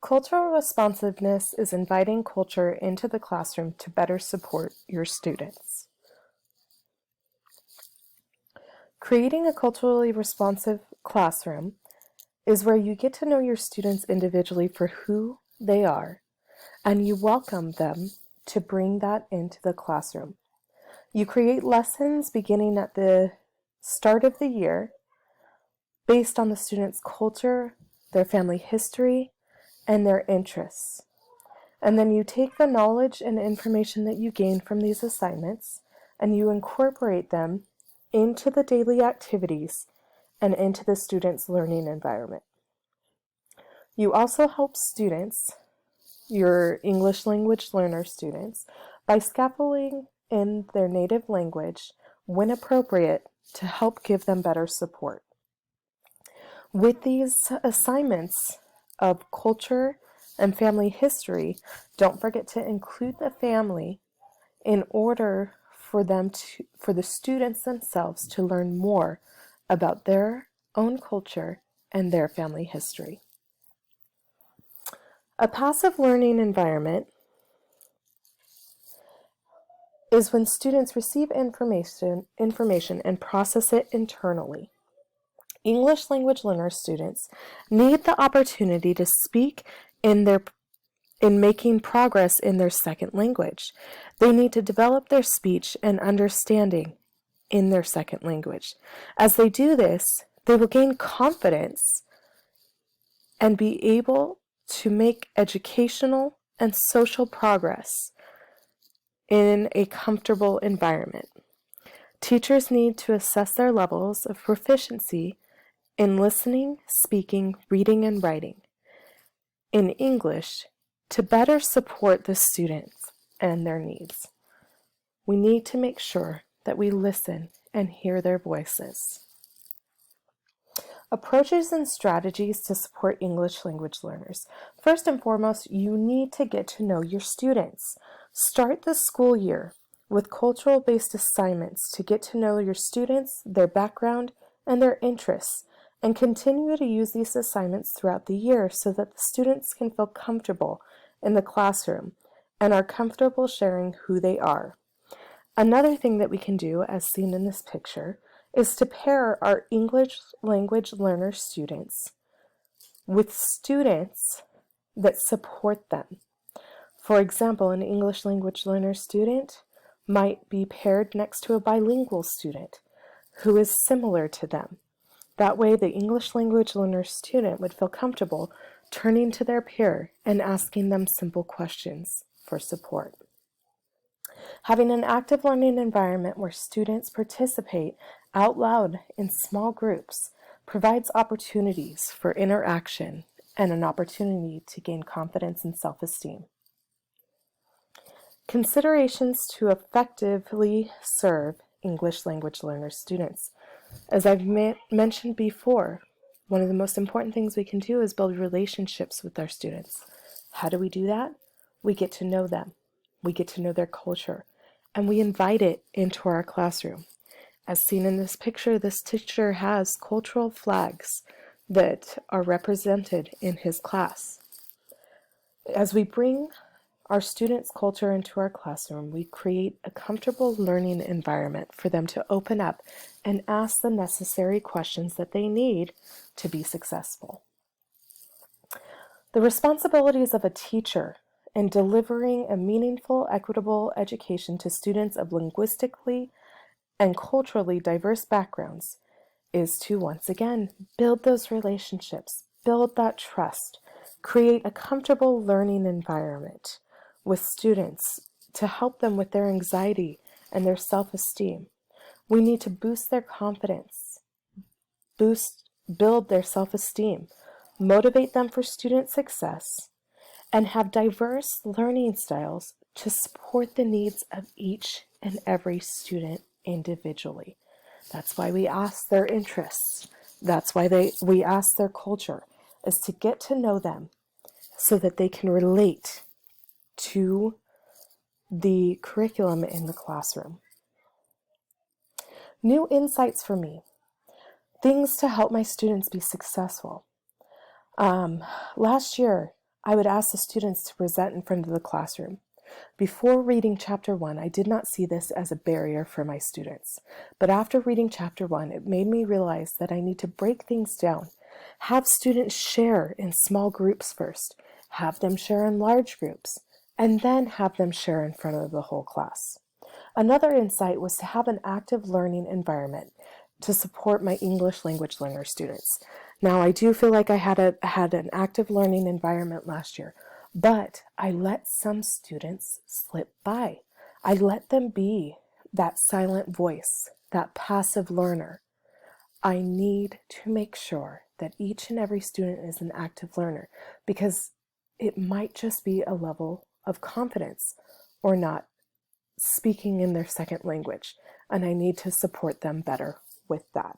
Cultural responsiveness is inviting culture into the classroom to better support your students. Creating a culturally responsive classroom is where you get to know your students individually for who they are, and you welcome them to bring that into the classroom. You create lessons beginning at the start of the year based on the students' culture, their family history, and their interests. And then you take the knowledge and information that you gain from these assignments and you incorporate them into the daily activities and into the students' learning environment. You also help students, your English language learner students, by scaffolding in their native language when appropriate to help give them better support. With these assignments of culture and family history, don't forget to include the family in order for the students themselves to learn more about their own culture and their family history. A passive learning environment is when students receive information and process it internally. English language learner students need the opportunity to speak in making progress in their second language. They need to develop their speech and understanding in their second language. As they do this, they will gain confidence and be able to make educational and social progress in a comfortable environment. Teachers need to assess their levels of proficiency in listening, speaking, reading, and writing in English to better support the students and their needs. We need to make sure that we listen and hear their voices. Approaches and strategies to support English language learners. First and foremost, you need to get to know your students. Start the school year with cultural-based assignments to get to know your students, their background, and their interests, and continue to use these assignments throughout the year so that the students can feel comfortable in the classroom and are comfortable sharing who they are. Another thing that we can do, as seen in this picture, is to pair our English language learner students with students that support them. For example, an English language learner student might be paired next to a bilingual student who is similar to them. That way, the English language learner student would feel comfortable turning to their peer and asking them simple questions for support. Having an active learning environment where students participate out loud in small groups provides opportunities for interaction and an opportunity to gain confidence and self-esteem. Considerations to effectively serve English language learner students. As I've mentioned before, one of the most important things we can do is build relationships with our students. How do we do that? We get to know them. We get to know their culture, and we invite it into our classroom. As seen in this picture, this teacher has cultural flags that are represented in his class. As we bring our students' culture into our classroom, we create a comfortable learning environment for them to open up and ask the necessary questions that they need to be successful. The responsibilities of a teacher in delivering a meaningful, equitable education to students of linguistically and culturally diverse backgrounds is to, once again, build those relationships, build that trust, create a comfortable learning environment with students to help them with their anxiety and their self-esteem. We need to boost their confidence, build their self-esteem, motivate them for student success, and have diverse learning styles to support the needs of each and every student individually. That's why we ask their interests. That's why we ask their culture, is to get to know them so that they can relate to the curriculum in the classroom. New insights for me. Things to help my students be successful. Last year, I would ask the students to present in front of the classroom. Before reading Chapter 1, I did not see this as a barrier for my students. But after reading Chapter 1, it made me realize that I need to break things down. Have students share in small groups first, have them share in large groups, and then have them share in front of the whole class. Another insight was to have an active learning environment to support my English language learner students. Now, I do feel like I had an active learning environment last year, but I let some students slip by. I let them be that silent voice, that passive learner. I need to make sure that each and every student is an active learner, because it might just be a level of confidence or not speaking in their second language, and I need to support them better with that.